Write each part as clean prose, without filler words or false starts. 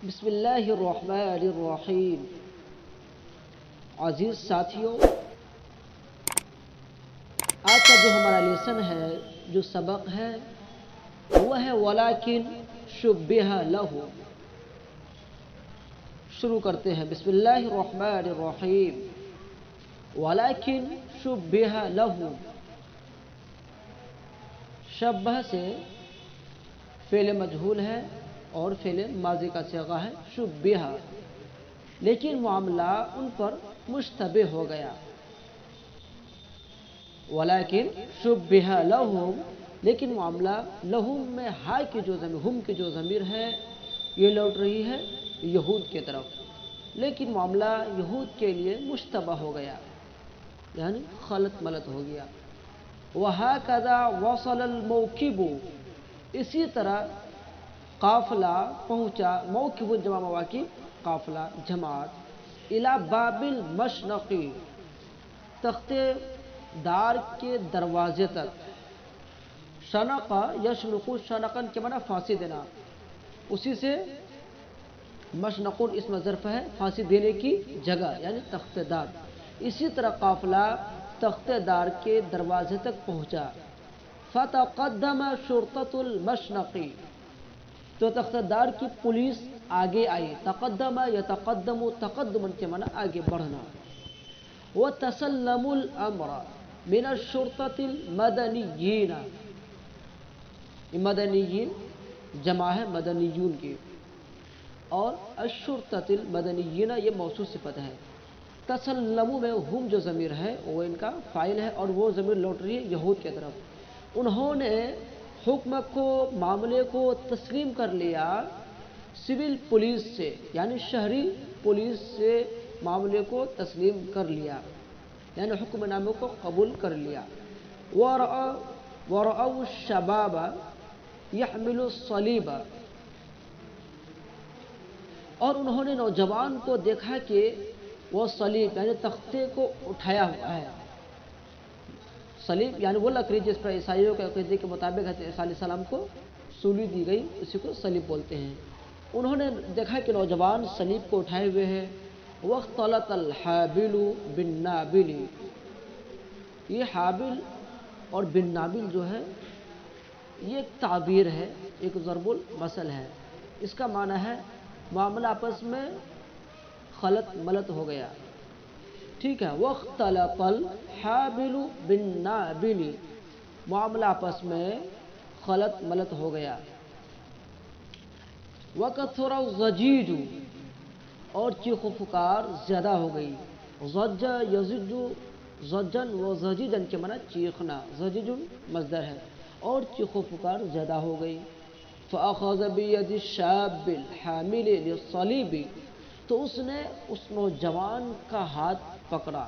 بسم اللہ الرحمن الرحیم۔ عزیز ساتھیوں، آج کا جو ہمارا لیسن ہے، جو سبق ہے، وہ ہے وَلَٰكِن شُبِّهَ لَهُ۔ شروع کرتے ہیں، بسم اللہ الرحمن الرحیم۔ وَلَٰكِن شُبِّهَ لَهُ، شبہ سے فعل مجہول ہے اور فعل ماضی کا صیغہ ہے شبہ، لیکن معاملہ ان پر مشتبہ ہو گیا۔ ولیکن شبہ لہم، لیکن معاملہ لہم میں ہا کی جو ضمیر، ہم کی جو ضمیر ہے یہ لوٹ رہی ہے یہود کی طرف، لیکن معاملہ یہود کے لیے مشتبہ ہو گیا، یعنی خلط ملط ہو گیا۔ وَهَكَذَا وَصَلَ الْمَوْكِبُ، اسی طرح قافلہ پہنچا، موکب جمع مواقب، قافلہ جماعت، الی باب المشنق، تختے دار کے دروازے تک۔ شنق یشنق، شنقن کے معنی پھانسی دینا، اسی سے مشنقون اسم ظرف ہے پھانسی دینے کی جگہ، یعنی تختے دار۔ اسی طرح قافلہ تختے دار کے دروازے تک پہنچا۔ فتقدم شرطۃ المشنق، تو تختے دار کی پولیس آگے آئی۔ تقدم یتقدم، تقدما کے معنی آگے بڑھنا۔ وتسلموا الامر من الشرطۃ المدنیین، مدنیین جمع ہے مدنیون کی، اور الشرطۃ المدنیین یہ موصوف صفت ہے۔ تسلموا میں ہم جو ضمیر ہے وہ ان کا فاعل ہے، اور وہ ضمیر لوٹ رہی ہے یہود کی طرف۔ انہوں نے حکم کو، معاملے کو تسلیم کر لیا سول پولیس سے، یعنی شہری پولیس سے معاملے کو تسلیم کر لیا، یعنی حکم نامے کو قبول کر لیا۔ وَرَأَوُا الشَّبَابَ يَحْمِلُ الصَّلِيبَ، اور انہوں نے نوجوان کو دیکھا کہ وہ صلیب یعنی تختے کو اٹھایا ہوا ہے۔ صلیب یعنی وہ لکڑی جس پر عیسائیوں کے عقیدے کے مطابق حضرت عیسیٰ علیہ السلام کو سولی دی گئی، اسی کو صلیب بولتے ہیں۔ انہوں نے دیکھا کہ نوجوان صلیب کو اٹھائے ہوئے ہیں۔ وَاخْتَلَطَ الْحَابِلُ بِالنَّابِلِ، یہ حابل اور بن نابل جو ہے یہ ایک تعبیر ہے، ایک ضرب المثل ہے۔ اس کا معنی ہے معاملہ آپس میں خلط ملط ہو گیا، ٹھیک ہے۔ وَاخْتَلَطَ الْحَابِلُ بِالنَّابِلِ، معاملہ آپس میں خلط ملط ہو گیا۔ وَكَثُرَ الضَّجِيجُ، اور چیخ و پکار زیادہ ہو گئی۔ ضج یضج، ضجن و ضجیجن کے معنی چیخنا، ضجیج مصدر ہے، اور چیخ و پکار زیادہ ہو گئی۔ فَأَخَذَ بِيَدِ الشَّابِّ الْحَامِلِ لِلصَّلِيبِ، تو اس نے اس نوجوان کا ہاتھ پکڑا،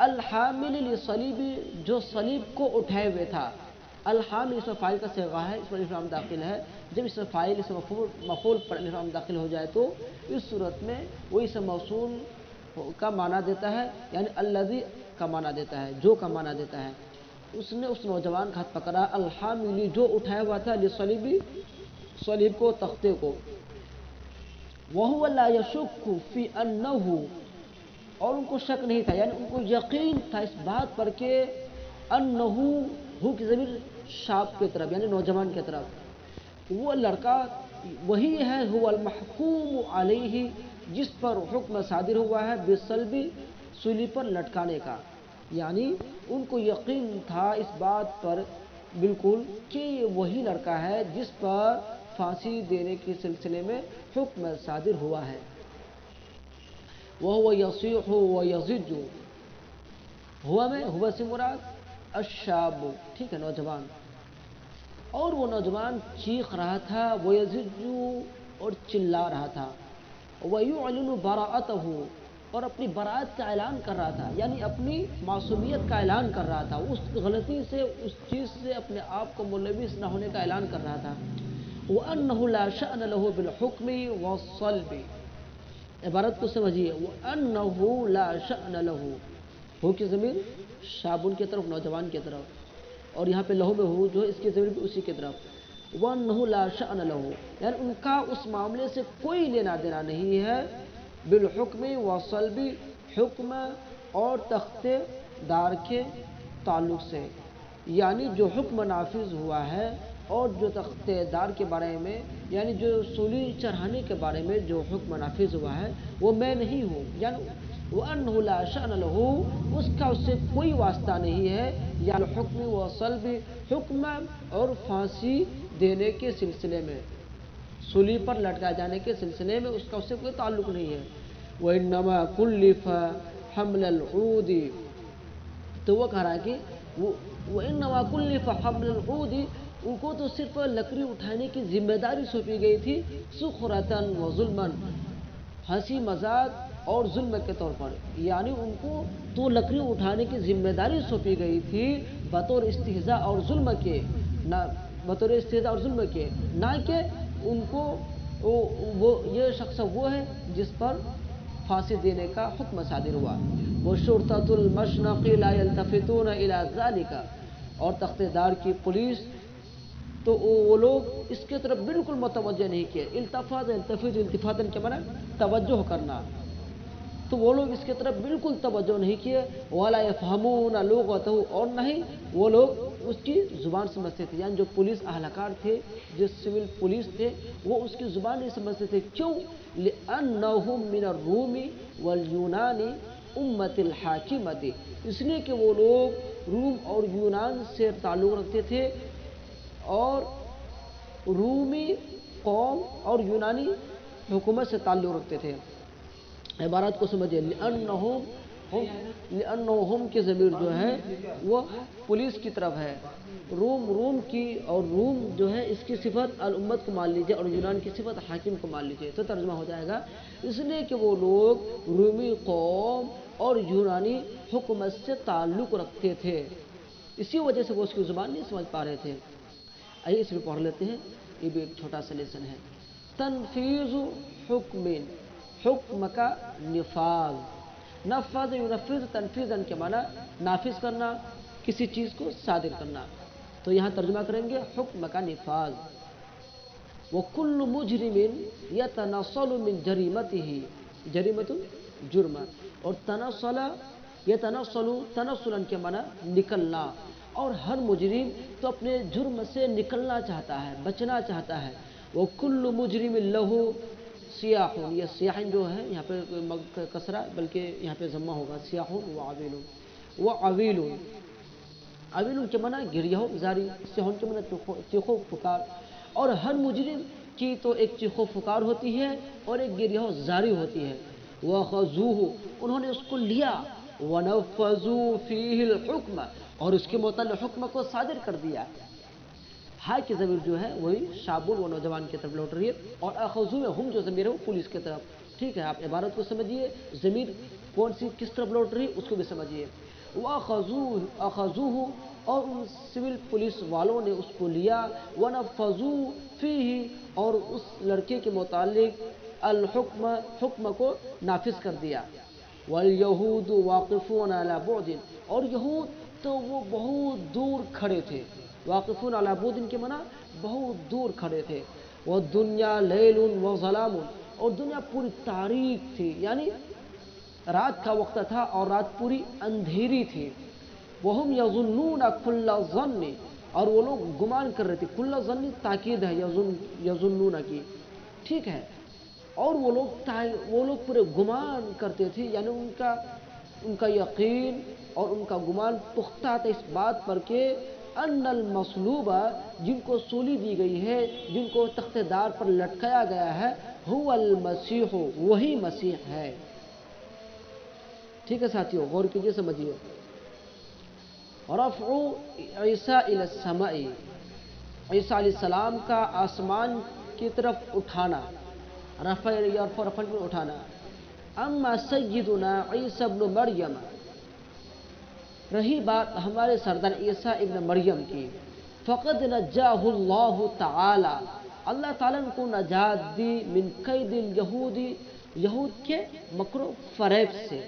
الحامل للصلیب، جو صلیب کو اٹھائے ہوئے تھا۔ الحامل اس میں فاعل کا صیغہ ہے، اس پر الف لام داخل ہے۔ جب اس میں فاعل اس میں مفعول پر الف لام داخل ہو جائے تو اس صورت میں وہ اسم موصول کا معنی دیتا ہے، یعنی الذی کا معنی دیتا ہے، جو کا معنی دیتا ہے۔ اس نے اس نوجوان کا ہاتھ پکڑا، الحامل جو اٹھایا ہوا تھا، للصلیب صلیب کو، تختے کو۔ وَهُوَ لَا يَشُكُّ فِي أَنَّهُ، اور ان کو شک نہیں تھا، یعنی ان کو یقین تھا اس بات پر کہ انہ، ہو کی ضمیر شاب کی طرف یعنی نوجوان کی طرف، وہ لڑکا وہی ہے، هو المحکوم علیہ، جس پر حکم صادر ہوا ہے، بالصلب، سولی پر لٹکانے کا، یعنی ان کو یقین تھا اس بات پر بالکل کہ وہی لڑکا ہے جس پر پھانسی دینے کے سلسلے میں حکم صادر ہوا ہے۔ وَهُوَ يَصِيحُ وَيَضِجُّ، ہوا میں ہوا سے مراد الشاب، ٹھیک ہے، نوجوان، اور وہ نوجوان چیخ رہا تھا، وَيَضِجُّ، اور چلا رہا تھا، وَيُعْلِنُ بَرَاءَتَهُ، اور اپنی برات کا اعلان کر رہا تھا، یعنی اپنی معصومیت کا اعلان کر رہا تھا، اس غلطی سے، اس چیز سے اپنے آپ کو ملوث نہ ہونے کا اعلان کر رہا تھا۔ وَأَنَّهُ لَا شَأْنَ لَهُ بِالْحُكْمِ وَالصَّلْبِ، عبارت کو سمجھیے، وَأَنَّهُ لَا شَأْنَ لَهُ، ہو کی ضمیر شابن کی طرف، نوجوان کی طرف، اور یہاں پہ لہو میں ہو جو ہے اس کی ضمیر بھی اسی کی طرف۔ وَأَنَّهُ لَا شَأْنَ لَهُ، یعنی ان کا اس معاملے سے کوئی لینا دینا نہیں ہے، بالحکم وصلب، حکم اور تخت دار کے تعلق سے، یعنی جو حکم نافذ ہوا ہے اور جو تخت دار کے بارے میں، یعنی جو سولی چڑھانے کے بارے میں جو حکم نافذ ہوا ہے وہ میں نہیں ہوں، یعنی وَأَنَّهُ لَا شَأْنَ لَهُ، اس کا اس سے کوئی واسطہ نہیں ہے، یعنی حکم و صلب، حکم اور پھانسی دینے کے سلسلے میں، سولی پر لٹکا جانے کے سلسلے میں اس کا اس سے کوئی تعلق نہیں ہے۔ وَإِنَّمَا كُلِّفَ حَمْلَ الْعُودِ، تو وہ کہہ رہا ہے کہ وَإِنَّمَا كُلِّفَ حَمْلَ الْعُودِ، ان کو تو صرف لکڑی اٹھانے کی ذمہ داری سونپی گئی تھی، سخرةً وظلمًا، ہنسی مذاق اور ظلم کے طور پر، یعنی ان کو تو لکڑی اٹھانے کی ذمہ داری سونپی گئی تھی بطور استہزاء اور ظلم کے، نہ بطور استہزاء اور ظلم کے، نہ کہ ان کو وہ یہ شخص وہ ہے جس پر پھانسی دینے کا حکم صادر ہوا۔ وشرطة المشنق لا يلتفتون الى ذلك، اور تخت دار کی پولیس تو وہ لوگ اس کے طرف بالکل متوجہ نہیں کیے، التفات التفاتن کے معنی توجہ کرنا، تو وہ لوگ اس کے طرف بالکل توجہ نہیں کیے، ولا يفهمون لغته، اور نہیں وہ لوگ اس کی زبان سمجھتے تھے، یعنی جو پولیس اہلکار تھے، جو سول پولیس تھے، وہ اس کی زبان نہیں سمجھتے تھے، کیوں؟ لأنهم من الروم واليونان امت الحاکمت، اس لیے کہ وہ لوگ روم اور یونان سے تعلق رکھتے تھے، اور رومی قوم اور یونانی حکومت سے تعلق رکھتے تھے۔ عبارت کو سمجھے، لأنہم کی ضمیر جو ہے وہ پولیس کی طرف ہے، روم کی، اور روم جو ہے اس کی صفت الامت کو مان لیجئے اور یونان کی صفت حاکم کو مان لیجئے، تو ترجمہ ہو جائے گا اس لیے کہ وہ لوگ رومی قوم اور یونانی حکومت سے تعلق رکھتے تھے، اسی وجہ سے وہ اس کی زبان نہیں سمجھ پا رہے تھے۔ آئیے اس میں پڑھ لیتے ہیں، یہ بھی ایک چھوٹا سا لیسن ہے۔ تنفیذ حکم، حکم کا نفاذ، نفذ ینفذ تنفیذاً کے معنی نافذ کرنا، کسی چیز کو صادر کرنا، تو یہاں ترجمہ کریں گے حکم کا نفاذ۔ وَكُلُّ مُجْرِمٍ يَتَنَصَّلُ مِنْ جَرِيمَتِهِ، جریمت جرم، اور تنصل یتنصل تنصلاً کے معنی نکلنا، اور ہر مجرم تو اپنے جرم سے نکلنا چاہتا ہے، بچنا چاہتا ہے۔ وَكُلُّ مُجْرِمٍ لَهُ سیاحون، یہ سیاحین جو ہے یہاں پہ کسرہ بلکہ یہاں پہ ضمہ ہوگا، سیاحون وعویلون، وعویلون، عویلون کے معنی گریہ زاری، سیاحون کے معنی چیخو پکار، اور ہر مجرم کی تو ایک چیخو پکار ہوتی ہے اور ایک گریہ زاری ہوتی ہے۔ وَخَذُوهُ، انہوں نے اس کو لیا، وَنَفَّذُوا فِيهِ الْحُكْمَ، اور اس کے متعلق حکم کو صادر کر دیا۔ ہائے کی ضمیر جو ہے وہی شابون و نوجوان کی طرف لوٹ رہی ہے، اور اخذو میں ہم جو ضمیر ہے وہ پولیس کی طرف، ٹھیک ہے، آپ عبارت کو سمجھیے، ضمیر کون سی کس طرف لوٹ رہی ہے اس کو بھی سمجھیے۔ اخذوہ، اور ان سول پولیس والوں نے اس کو لیا، ونفذوا فیہ، اور اس لڑکے کے متعلق الحکم، حکم کو نافذ کر دیا۔ والیہود واقفون علی بعد، اور یہود تو وہ بہت دور کھڑے تھے، واقفون علی بعد کے معنی بہت دور کھڑے تھے۔ والدنیا لیل وظلام، اور دنیا پوری تاریک تھی، یعنی رات کا وقت تھا اور رات پوری اندھیری تھی۔ وہم یظنون کل ظن، اور وہ لوگ گمان کر رہے تھے، کل ظن تاکید ہے یظنون کی، ٹھیک ہے، اور وہ لوگ پورے گمان کرتے تھے، یعنی ان کا یقین اور ان کا گمان پختہ تھا اس بات پر کہ ان المصلوبہ، جن کو سولی دی گئی ہے، جن کو تخت دار پر لٹکایا گیا ہے، هو المسیح، وہی مسیح ہے۔ ٹھیک ہے ساتھیو، غور کیجئے، سمجھیے۔ رفع عیسیٰ الی السماء، عیسیٰ علیہ السلام کا آسمان کی طرف اٹھانا، رفع میں اٹھانا۔ اما سیدنا عیسیٰ ابن مریم، رہی بات ہمارے سردار عیسیٰ ابن مریم کی، فقد نجاہ اللہ تعالی، اللہ تعالیٰ نے کو نجات دی، من قید الیہودی، یہود کے مکر و فریب سے،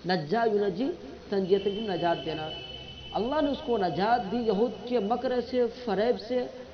نجا ینجی تنجیت کی نجات دینا، اللہ نے اس کو نجات دی یہود کے مکر سے، فریب سے،